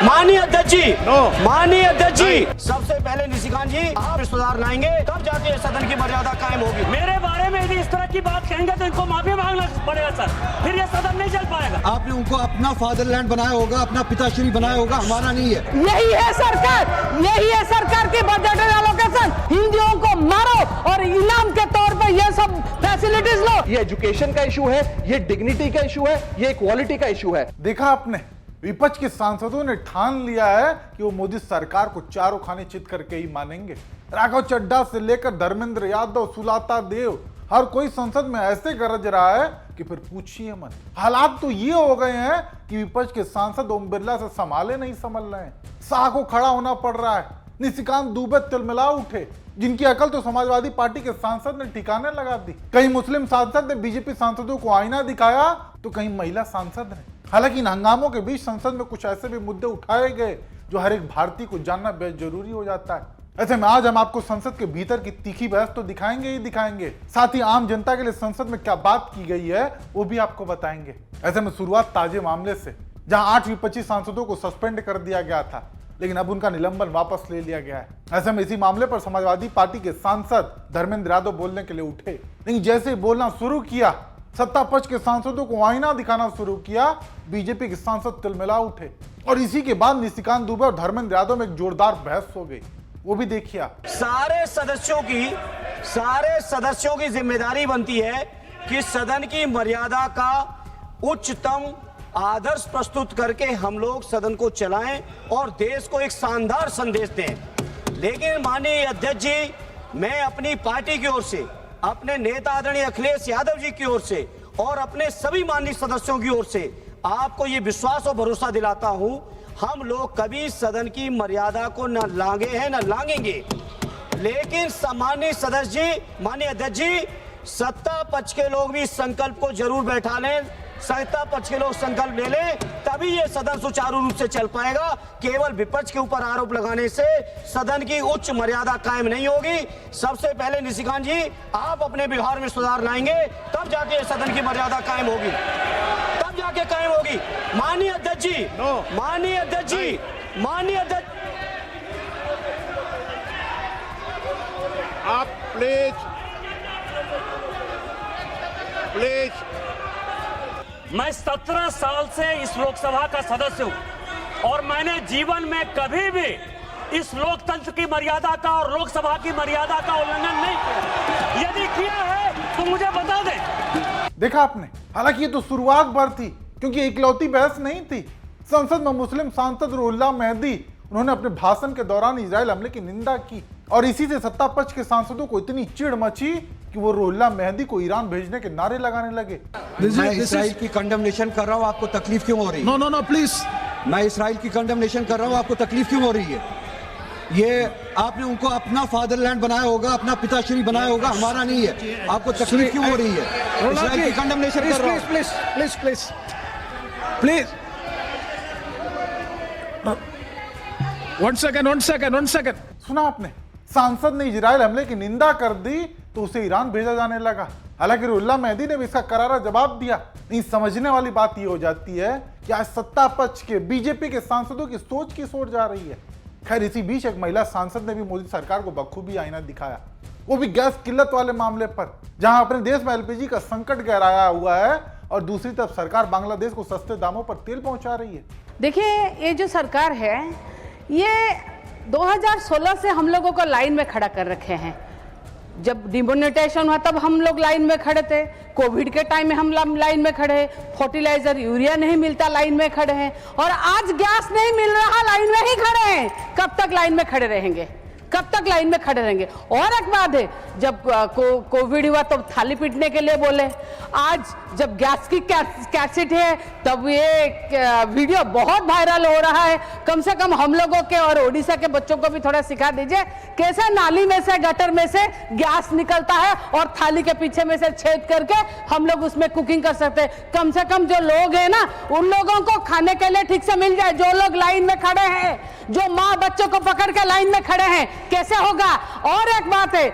माननीय अध्यक्ष जी, माननीय अध्यक्ष जी, सबसे पहले निशिकांत जी आप सुधार लाएंगे तब जाके सदन की मर्यादा कायम होगी। मेरे बारे में यदि इस तरह की बात कहेंगे तो इनको माफी मांगना पड़ेगा सर, फिर ये सदन नहीं चल पाएगा। आपने उनको अपना फादरलैंड बनाया होगा, अपना पिताश्री बनाया होगा, हमारा नहीं है। यही है सरकार, यही है सरकार की बजट एलोकेशन। हिंदुओं को मारो और इनाम के तौर पे ये सब फैसिलिटीज लो। ये एजुकेशन का इशू है, ये डिग्निटी का इशू है, ये इक्वालिटी का इशू है। देखा आपने, विपक्ष के सांसदों ने ठान लिया है कि वो मोदी सरकार को चारों खाने चित करके ही मानेंगे। राघव चड्ढा से लेकर धर्मेंद्र यादव, सुलाता देव, हर कोई संसद में ऐसे गरज रहा है कि फिर पूछिए मत। हालात तो ये हो गए हैं कि विपक्ष के सांसद ओम बिरला से संभाले नहीं संभल रहे हैं। शाह को खड़ा होना पड़ रहा है। निशिकांत दुबे तिलमिला उठे, जिनकी अकल तो समाजवादी पार्टी के सांसद ने ठिकाने लगा दी। कहीं मुस्लिम सांसद ने बीजेपी सांसदों को आईना दिखाया तो कहीं महिला सांसद ने। हालांकि इन हंगामों के बीच संसद में कुछ ऐसे भी मुद्दे उठाए गए जो हर एक भारतीय को जानना बेहद जरूरी हो जाता है। ऐसे में आज हम आपको संसद के भीतर की तीखी बहस तो दिखाएंगे ही दिखाएंगे, साथ ही आम जनता के लिए संसद में क्या बात की गई है वो भी आपको बताएंगे। ऐसे में शुरुआत ताजे मामले से, जहां 8 विपक्षी सांसदों को सस्पेंड कर दिया गया था, लेकिन अब उनका निलंबन वापस ले लिया गया है। ऐसे में इसी मामले पर समाजवादी पार्टी के सांसद धर्मेंद्र यादव बोलने के लिए उठे, लेकिन जैसे ही बोलना शुरू किया, सत्ता पक्ष के सांसदों को आईना दिखाना शुरू किया, बीजेपी के सांसद तिलमिला उठे और इसी के बाद निशिकांत दुबे और धर्मेंद्र यादव में एक जोरदार बहस हो गई। वो भी देखिए। सारे सदस्यों की जिम्मेदारी बनती है कि सदन की मर्यादा का उच्चतम आदर्श प्रस्तुत करके हम लोग सदन को चलाएं और देश को एक शानदार संदेश दें। लेकिन माननीय अध्यक्ष जी, मैं अपनी पार्टी की ओर से, अपने नेता आदरणीय अखिलेश यादव जी की ओर से और अपने सभी माननीय सदस्यों की ओर से आपको ये विश्वास और भरोसा दिलाता हूं, हम लोग कभी सदन की मर्यादा को न लांगे हैं न लांगेंगे। लेकिन माननीय सदस्य जी, माननीय अध्यक्ष जी, सत्ता पक्ष के लोग भी संकल्प को जरूर बैठा लें, सत्ता पक्ष के लोग संकल्प ले लें, तभी ये सदन सुचारू रूप से चल पाएगा। केवल विपक्ष के ऊपर आरोप लगाने से सदन की उच्च मर्यादा कायम नहीं होगी। सबसे पहले निशिकांत जी आप अपने व्यवहार में सुधार लाएंगे तब जाके सदन की मर्यादा कायम होगी, तब जाके कायम होगी। माननीय अध्यक्ष जी, माननीय अध्यक्ष जी, माननीय अध्यक्ष, आप प्लीज मैं 17 साल से इस लोकसभा का सदस्य हूं और मैंने जीवन में कभी भी इस लोकतंत्र की मर्यादा का और लोकसभा की मर्यादा का उल्लंघन नहीं किया। यदि किया है तो मुझे बता दें। देखा आपने, हालांकि ये तो शुरुआत भर थी, क्योंकि इकलौती बहस नहीं थी। संसद में मुस्लिम सांसद रुहुल्लाह मेहदी, उन्होंने अपने भाषण के दौरान इजराइल हमले की निंदा की और इसी से सत्ता पक्ष के सांसदों को इतनी चिढ़ मची कि वो रुहुल्लाह मेहदी को ईरान भेजने के नारे लगाने लगे। मैं इसराइल की कंडेमनेशन कर रहा हूँ, आपको तकलीफ क्यों हो रही है? No please. मैं इसराइल की कंडेमनेशन कर रहा हूँ, आपको तकलीफ क्यों हो रही है? ये आपने उनको अपना फादरलैंड बनाया होगा, अपना पिताश्री बनाया होगा, हमारा नहीं है। आपको तकलीफ क्यों हो रही है? इसराइल की कंडेमनेशन कर रहा हूँ। Please one second. सुना आपने, सांसद ने इजराइल हमले की निंदा कर दी तो उसे ईरान भेजा जाने लगा। हालांकि रुहुल्लाह मेहदी ने भी इसका करारा जवाब दिया। नहीं, समझने वाली बात यह हो जाती है कि आज सत्ता पक्ष के बीजेपी के सांसदों की सोच किस ओर जा रही है। खैर, इसी बीच एक महिला सांसद ने भी मोदी सरकार को बखूबी आईना दिखाया, वो भी गैस किल्लत वाले मामले पर, जहां अपने देश में एलपीजी का संकट गहराया हुआ है और दूसरी तरफ सरकार बांग्लादेश को सस्ते दामों पर तेल पहुंचा रही है। देखिए, ये जो सरकार है ये 2016 से हम लोगों को लाइन में खड़ा कर रखे हैं। जब डिमोनेटाइजेशन हुआ तब हम लोग लाइन में खड़े थे, कोविड के टाइम में हम लाइन में खड़े हैं, फर्टिलाइजर यूरिया नहीं मिलता लाइन में खड़े हैं, और आज गैस नहीं मिल रहा लाइन में ही खड़े हैं। कब तक लाइन में खड़े रहेंगे? कब तक लाइन में खड़े रहेंगे? और एक बात है, जब कोविड हुआ तो थाली पीटने के लिए बोले, आज जब गैस की कैसेट है तब ये वीडियो बहुत वायरल हो रहा है। कम से कम हम लोगों के और ओडिशा के बच्चों को भी थोड़ा सिखा दीजिए कैसे नाली में से, गटर में से गैस निकलता है और थाली के पीछे में से छेद करके हम लोग उसमें कुकिंग कर सकते हैं। कम से कम जो लोग हैं ना, उन लोगों को खाने के लिए ठीक से मिल जाए, जो लोग लाइन में खड़े हैं। जो माँ बच्चों को पकड़ के लाइन में खड़े हैं, कैसे होगा? और एक बात है,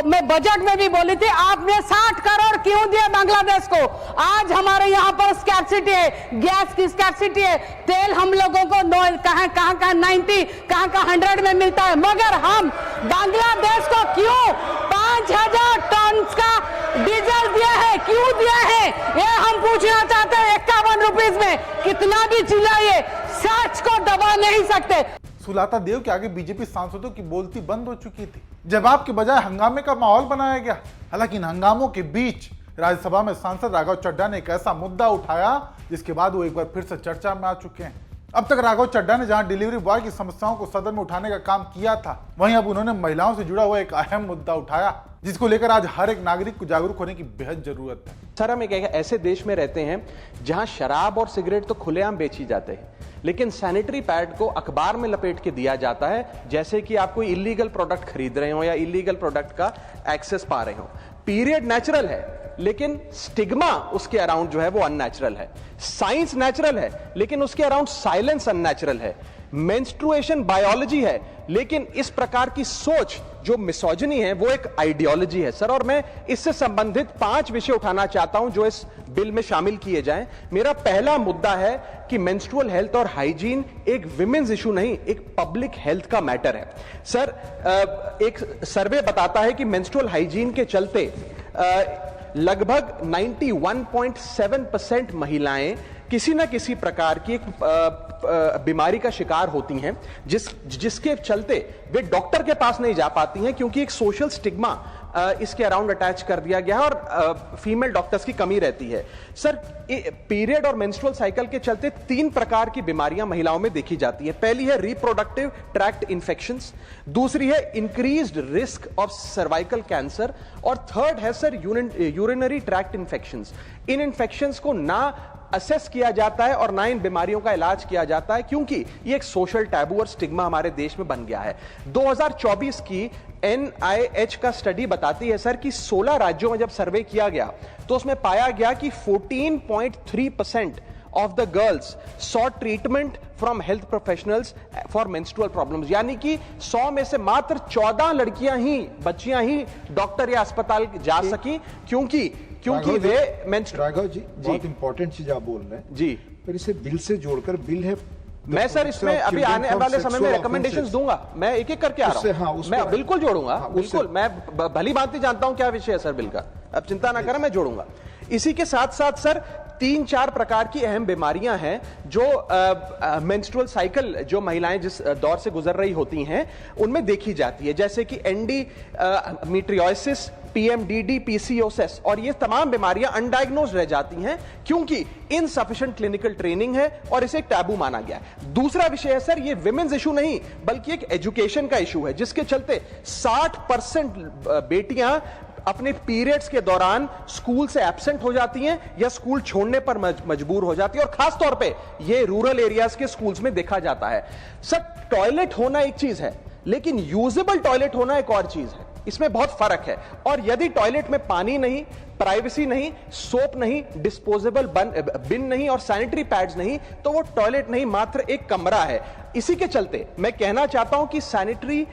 मैं बजट में भी बोली थी, आपने 60 करोड़ क्यों दिए बांग्लादेश को? आज हमारे यहाँ पर स्कैर्सिटी है, गैस की स्कैर्सिटी है, तेल हम लोगों को कहां 90 कहां 100 में मिलता है, मगर हम बांग्लादेश को क्यों 5000 टन का डीजल दिया है? क्यों दिया है ये हम पूछना चाहते हैं। 51 रुपीस में कितना भी चिल्लाइए, सच को दबा नहीं सकते। सुलाता देव के आगे बीजेपी सांसदों की बोलती बंद हो चुकी थी, जवाब के बजाय हंगामे का माहौल बनाया गया। हालांकि इन हंगामों के बीच राज्यसभा में सांसद राघव चड्ढा ने एक ऐसा मुद्दा उठाया जिसके बाद वो एक बार फिर से चर्चा में आ चुके हैं। अब तक राघव चड्ढा ने जहां डिलीवरी बॉय की समस्याओं को सदन में उठाने का काम किया था, वहीं अब उन्होंने महिलाओं से जुड़ा हुआ एक अहम मुद्दा उठाया जिसको लेकर आज हर एक नागरिक को जागरूक होने की बेहद जरूरत है। सर, हम एक ऐसे देश में रहते हैं जहां शराब और सिगरेट तो खुलेआम बेची जाते हैं, लेकिन सैनिटरी पैड को अखबार में लपेट के दिया जाता है जैसे कि आप कोई इलीगल प्रोडक्ट खरीद रहे हो या इलीगल प्रोडक्ट का एक्सेस पा रहे हो। पीरियड नेचुरल है, लेकिन स्टिग्मा उसके अराउंड जो है वो अननेचुरल है। साइंस नेचुरल है, लेकिन उसके अराउंड साइलेंस अननेचुरल है। मेंस्ट्रुएशन बायोलॉजी है, लेकिन इस प्रकार की सोच जो मिसोजिनी है वो एक आइडियोलॉजी है सर। और मैं इससे संबंधित 5 विषय उठाना चाहता हूं जो इस बिल में शामिल किए जाएं। मेरा पहला मुद्दा है कि मेंस्ट्रुअल हेल्थ और हाइजीन एक विमेन्स इशू नहीं, एक पब्लिक हेल्थ का मैटर है। सर, एक सर्वे बताता है कि मेंस्ट्रुअल हाइजीन के चलते लगभग 91.7% महिलाएं किसी न किसी प्रकार की एक बीमारी का शिकार होती हैं, जिसके चलते वे डॉक्टर के पास नहीं जा पाती हैं क्योंकि एक सोशल स्टिग्मा इसके अराउंड अटैच कर दिया गया है और फीमेल डॉक्टर्स की कमी रहती है। सर, पीरियड और मेंस्ट्रुअल साइकिल के चलते 3 प्रकार की बीमारियां महिलाओं में देखी जाती है। पहली है रिप्रोडक्टिव ट्रैक्ट इंफेक्शंस, दूसरी है increased risk of cervical cancer, और थर्ड है सर यूरिनरी ट्रैक्ट इंफेक्शंस। इन इंफेक्शंस को ना असेस किया जाता है और ना इन बीमारियों का इलाज किया जाता है क्योंकि ये एक सोशल टैबू और स्टिग्मा हमारे देश में बन गया है। 2024 की NIH का स्टडी बताती है सर कि 16 राज्यों में जब सर्वे किया गया तो उसमें पाया गया कि 14.3% of the girls sought treatment from health professionals for menstrual problems, यानी कि 100 में से मात्र 14 लड़कियां ही, बच्चियां ही डॉक्टर या अस्पताल जा सकी क्योंकि वे राघव जी बहुत इंपॉर्टेंट चीज आप बोल रहे हैं जी। पर इसे बिल से जोड़कर बिल है, मैं सर इसमें अभी आने वाले समय में रिकमेंडेशंस दूंगा, मैं एक एक करके आ रहा हूं, मैं बिल्कुल जोड़ूंगा, बिल्कुल। मैं भली भांति जानता हूं क्या विषय है सर बिल का, अब चिंता ना करें, मैं जोड़ूंगा। इसी के साथ साथ सर 3-4 प्रकार की अहम बीमारियां हैं जो मेंस्ट्रुअल साइकिल जो महिलाएं जिस दौर से गुजर रही होती हैं उनमें देखी जाती है, जैसे कि एंडोमेट्रियोसिस, PMDD, PCOS, और ये तमाम बीमारियां अनडायग्नोज रह जाती हैं क्योंकि इनसफिशिएंट क्लिनिकल ट्रेनिंग है और इसे एक टैबू माना गया है। दूसरा विषय है सर, ये विमेन्स इशू नहीं बल्कि एक एजुकेशन का इशू है जिसके चलते 60% बेटियां अपने पीरियड्स के दौरान स्कूल से एब्सेंट हो जाती हैं या स्कूल छोड़ने पर मजबूर हो जाती है, और खास तौर पे ये रूरल एरियाज के स्कूल्स में देखा जाता है। सर, टॉयलेट होना एक चीज है लेकिन यूजेबल टॉयलेट होना एक और चीज है, इसमें बहुत फर्क है। और यदि टॉयलेट में पानी नहीं, प्राइवेसी नहीं, सोप नहीं, डिस्पोजेबल बिन नहीं और सैनिटरी पैड्स नहीं, तो वो टॉयलेट नहीं, मात्र एक कमरा है। इसी के चलते मैं कहना चाहता हूं कि सैनिटरी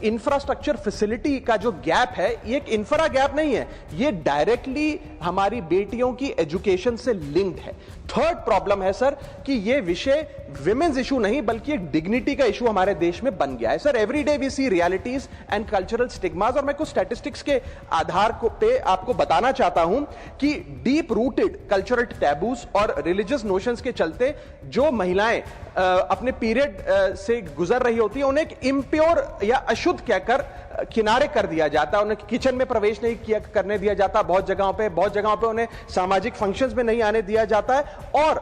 इंफ्रास्ट्रक्चर फैसिलिटी का जो गैप है ये एक इंफ्रा गैप नहीं है, ये डायरेक्टली हमारी बेटियों की एजुकेशन से लिंक्ड है। थर्ड प्रॉब्लम है सर कि ये विषय विमेन्स इशू नहीं बल्कि एक डिग्निटी का इशू हमारे देश में बन गया है। Sir, everyday we see realities and cultural stigmas, और मैं कुछ स्टैटिस्टिक्स के आधार पे आपको बताना चाहता हूं कि डीप रूटेड कल्चरल टैबूज और रिलीजियस नोशंस के चलते जो महिलाएं अपने पीरियड से गुजर रही होती है उन्हें एक इम्प्योर या अशुद्ध कहकर किनारे कर दिया जाता है, उन्हें किचन में प्रवेश नहीं करने दिया जाता, बहुत जगहों पे उन्हें सामाजिक फंक्शंस में नहीं आने दिया जाता है। और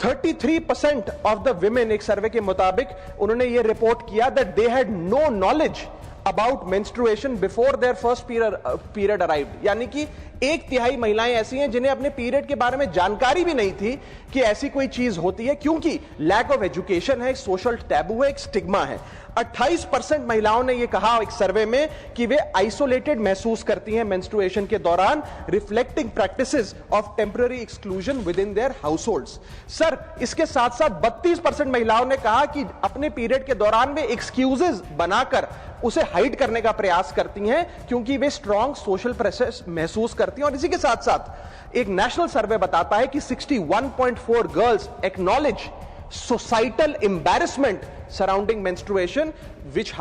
33% ऑफ द विमेन, एक सर्वे के मुताबिक उन्होंने यह रिपोर्ट किया that they had no knowledge about menstruation before their first period arrived. यानी कि 1/3 महिलाएं ऐसी हैं जिन्हें अपने पीरियड के बारे में जानकारी भी नहीं थी कि ऐसी कोई चीज होती है, क्योंकि लैक ऑफ एजुकेशन है, एक सोशल टैबू है, एक स्टिग्मा है। 28% महिलाओं ने यह कहा एक सर्वे में कि वे आइसोलेटेड महसूस करती हैं मेंस्ट्रुएशन के दौरान, reflecting practices of temporary exclusion with in their households. Sir, इसके साथ साथ 32% महिलाओं ने कहा कि अपने पीरियड के दौरान वे एक्सक्यूजेस बनाकर उसे हाइड करने का प्रयास करती हैं क्योंकि वे स्ट्रॉन्ग सोशल प्रेशर महसूस करती हैं। और इसी के साथ साथ एक नेशनल सर्वे बताता है कि 61.4 girls acknowledge societal embarrassment surrounding menstruation, which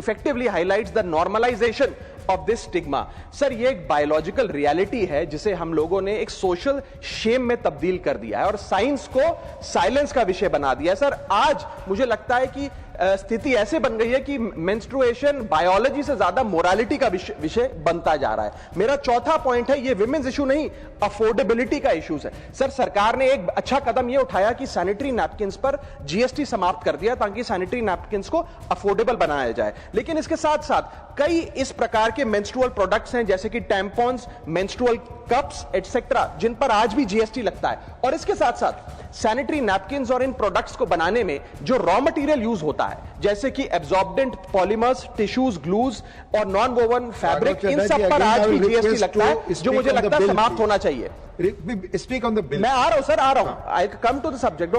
effectively highlights the normalization of this stigma. Sir, ये एक बायोलॉजिकल रियलिटी है जिसे हम लोगों ने एक सोशल शेम में तब्दील कर दिया है और साइंस को साइलेंस का विषय बना दिया है। सर, आज मुझे लगता है कि स्थिति ऐसे बन गई है कि मेंस्ट्रुएशन बायोलॉजी से ज्यादा मोरालिटी का विषय बनता जा रहा है। मेरा चौथा पॉइंट है, ये विमेंस इशू नहीं, अफोर्डेबिलिटी का इश्यूज है। सर, सरकार ने एक अच्छा कदम ये उठाया कि सैनिटरी नैपकिंस पर जीएसटी समाप्त कर दिया ताकि सैनिटरी नैपकिंस को अफोर्डेबल बनाया जाए। लेकिन इसके साथ साथ कई इस प्रकार के मेंस्ट्रुअल प्रोडक्ट्स हैं जैसे कि टैम्पॉन्स, मेंस्ट्रुअल कप्स एटसेट्रा, जिन पर आज भी जीएसटी लगता है। और इसके साथ साथ सैनिटरी नैपकिन्स और इन प्रोडक्ट्स को बनाने में जो रॉ मटेरियल यूज होता है जैसे कि एब्जॉर्बेंट पॉलीमर्स, टिश्यूज, ग्लूज और नॉन वोवन फैब्रिक, इन सब पर आज भी जीएसटी लगता है, जो मुझे लगता है समाप्त होना चाहिए। Speak on the bill. मैं आ रहा हूं सर, आ रहा हूं। I come to the subject. I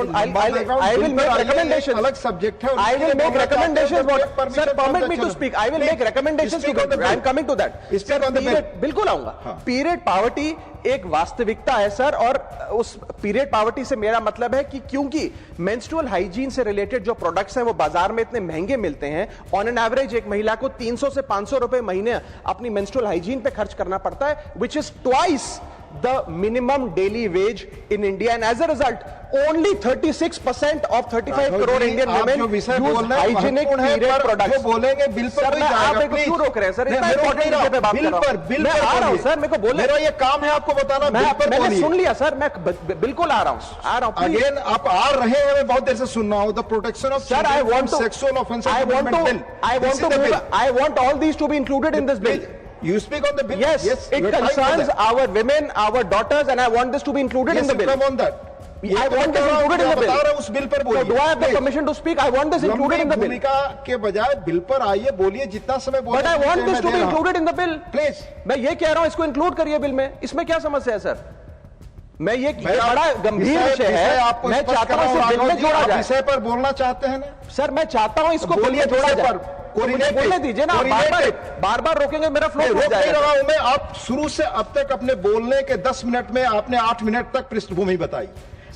will make recommendations. अलग सब्जेक्ट है। I will make recommendations. Sir, permit me to speak. I will make recommendations. I am coming to that. Speak on the bill. बिल्कुल आऊंगा। Period poverty एक वास्तविकता है sir, और उस period poverty से मेरा मतलब है कि क्योंकि मेंस्ट्रुअल हाइजीन से रिलेटेड जो प्रोडक्ट्स हैं वो बाजार में इतने महंगे मिलते हैं, ऑन एन एवरेज एक महिला को 300 से 500 रुपए महीने अपनी मेंस्ट्रुअल हाइजीन पे खर्च करना पड़ता है, which is twice the minimum daily wage in India, and as a result only 36% of 35 crore Indian women use hygienic period products. जो बोलेंगे बिल पर कोई जाएगा, आप एक क्यों रोक रहे हैं सर? इतना इंपॉर्टेंट विषय पे बात कर रहा हूं। बिल मैं आ रहा हूं सर, मेरे को बोलने, मेरा ये काम है आपको बताना। बिल पर मैंने बोलिए। सुन लिया सर, मैं बिल्कुल आ रहा हूं अगेन आप आ रहे हैं, मैं बहुत देर से सुन रहा हूं। The protection of Sir, I want to, sexual offenses I want all these to be included in this bill. You speak on the bill. Yes, it concerns our women, our daughters, and I want this to be included in the bill. Come on that. I want this included in the bill. उस bill पर बोलिए। So do I have the permission to speak? I want this included in the bill. भूमिका के बजाय bill पर आइए, बोलिए जितना समय बोले। But I want this to be included in the bill. Please. मैं ये कह रहा हूँ, इसको इंक्लूड करिए बिल में। इसमें क्या समस्या है सर? मैं ये बड़ा गंभीर विषय है, मैं चाहता हूँ इसे बिल में जोड़ा जाए। विषय पर बोलना चाहते हैं ना सर? मैं चाहता हूँ इसको बिल में जोड़ा जाए। बोलने दीजिए ना, बार बार रोकेंगे, मेरा फ्लो रोक नहीं रहा हूं मैं। आप शुरू से अब तक अपने बोलने के 10 मिनट में आपने 8 मिनट तक पृष्ठभूमि बताई।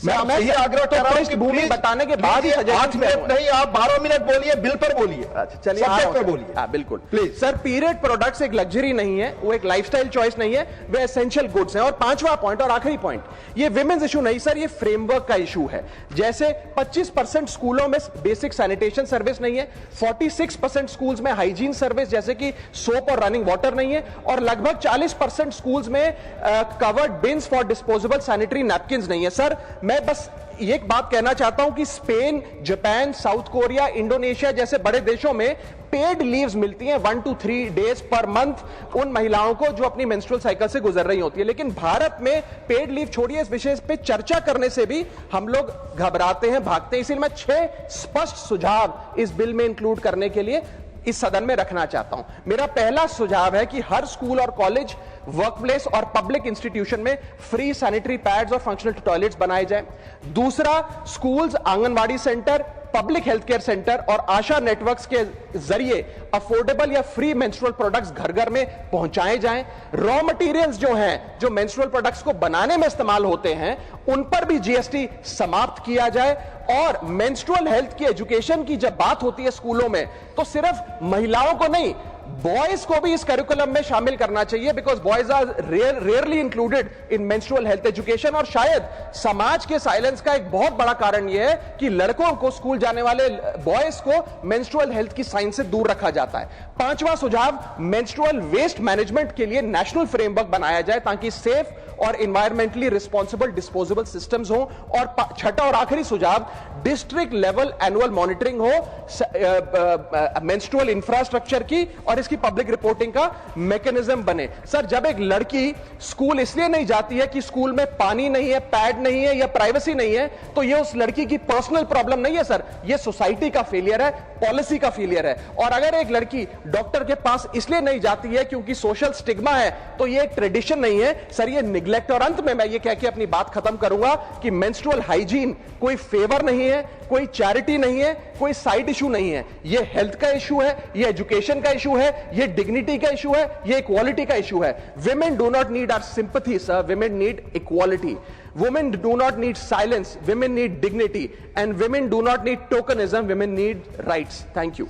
मैं आपसे यही आग्रह कर रहा हूं कि भूमि बताने के बाद ही 8 मिनट नहीं, आप 12 मिनट बोलिए, बिल पर बोलिए। अच्छा चलिए, सब्जेक्ट पर बोलिए। हाँ बिल्कुल प्लीज। सर, पीरियड प्रोडक्ट्स एक लग्जरी नहीं है, वो एक लाइफस्टाइल चॉइस नहीं है, वे एसेंशियल गुड्स हैं। और पांचवा पॉइंट और आखिरी पॉइंट, ये विमेंस इशू नहीं सर, ये फ्रेमवर्क का इशू है। जैसे 25% स्कूलों में बेसिक सैनिटेशन सर्विस नहीं है, 46% स्कूल्स में हाइजीन सर्विस जैसे कि सोप और रनिंग वाटर नहीं है, और लगभग 40% स्कूल्स में covered beans for disposable sanitary napkins नहीं है। सर, मैं बस एक बात कहना चाहता हूं कि Spain, Japan, south Korea, Indonesia जैसे बड़े देशों में पेड लीव्स मिलती हैं 1 to 3 डेज पर मंथ उन महिलाओं को जो अपनी मेंस्ट्रुअल साइकिल से गुजर रही होती है। लेकिन भारत में पेड लीव छोड़िए, इस विषय पे चर्चा करने से भी हम लोग घबराते हैं, भागते हैं। इसलिए मैं 6 स्पष्ट सुझाव इस बिल में इंक्लूड करने के लिए इस सदन में रखना चाहता हूं। मेरा पहला सुझाव है कि हर स्कूल और कॉलेज, वर्कप्लेस और पब्लिक इंस्टीट्यूशन में फ्री सैनिटरी पैड्स और फंक्शनल टॉयलेट्स बनाए जाएं। दूसरा, schools, anganwadi centre, public health care centre और आशा नेटवर्क्स के जरिए अफोर्डेबल या फ्री मेंस्ट्रुअल प्रोडक्ट्स घर घर में पहुंचाए जाएं। रॉ मटेरियल्स जो हैं, जो मेंस्ट्रुअल प्रोडक्ट्स को बनाने में इस्तेमाल होते हैं, उन पर भी जीएसटी समाप्त किया जाए। और मेंस्ट्रुअल हेल्थ की एजुकेशन की जब बात होती है स्कूलों में, तो सिर्फ महिलाओं को नहीं, बॉयज को भी इस करिकुलम में शामिल करना चाहिए, because boys are rarely included in menstrual health education. और शायद समाज के साइलेंस का एक बहुत बड़ा कारण यह है कि लड़कों को, स्कूल जाने वाले बॉयज को मेंस्ट्रुअल हेल्थ की साइंस से दूर रखा जाता है। पांचवा सुझाव, मेंस्ट्रुअल वेस्ट मैनेजमेंट के लिए नेशनल फ्रेमवर्क बनाया जाए ताकि सेफ और इन्वायरमेंटली रिस्पॉन्सिबल डिस्पोजेबल सिस्टम्स हो। और छठा और आखिरी सुझाव, डिस्ट्रिक्ट लेवल एनुअल मॉनिटरिंग हो मेंस्ट्रुअल इंफ्रास्ट्रक्चर की और इसकी पब्लिक रिपोर्टिंग का मैकेनिज्म बने। सर, जब एक लड़की स्कूल इसलिए नहीं जाती है कि स्कूल में पानी नहीं है, पैड नहीं है या प्राइवेसी नहीं है, तो यह उस लड़की की पर्सनल प्रॉब्लम नहीं है सर, यह सोसाइटी का फेलियर है, पॉलिसी का फेलियर है। और अगर एक लड़की डॉक्टर के पास इसलिए नहीं जाती है क्योंकि सोशल स्टिग्मा है, तो यह एक ट्रेडिशन नहीं है सर, यह निग्लेक्ट। और अंत में मैं यह कह के अपनी बात खत्म करूंगा कि मेंस्ट्रुअल हाइजीन कोई फेवर नहीं है, कोई चैरिटी नहीं है, कोई साइड इशू नहीं है। यह हेल्थ का इशू है, यह एजुकेशन का इशू है, यह डिग्निटी का इशू है, यह इक्वालिटी का इशू है। Women do not need our sympathy, sir. Women need equality. Women do not need silence. Women need dignity. And women do not need tokenism. Women need rights. Thank you.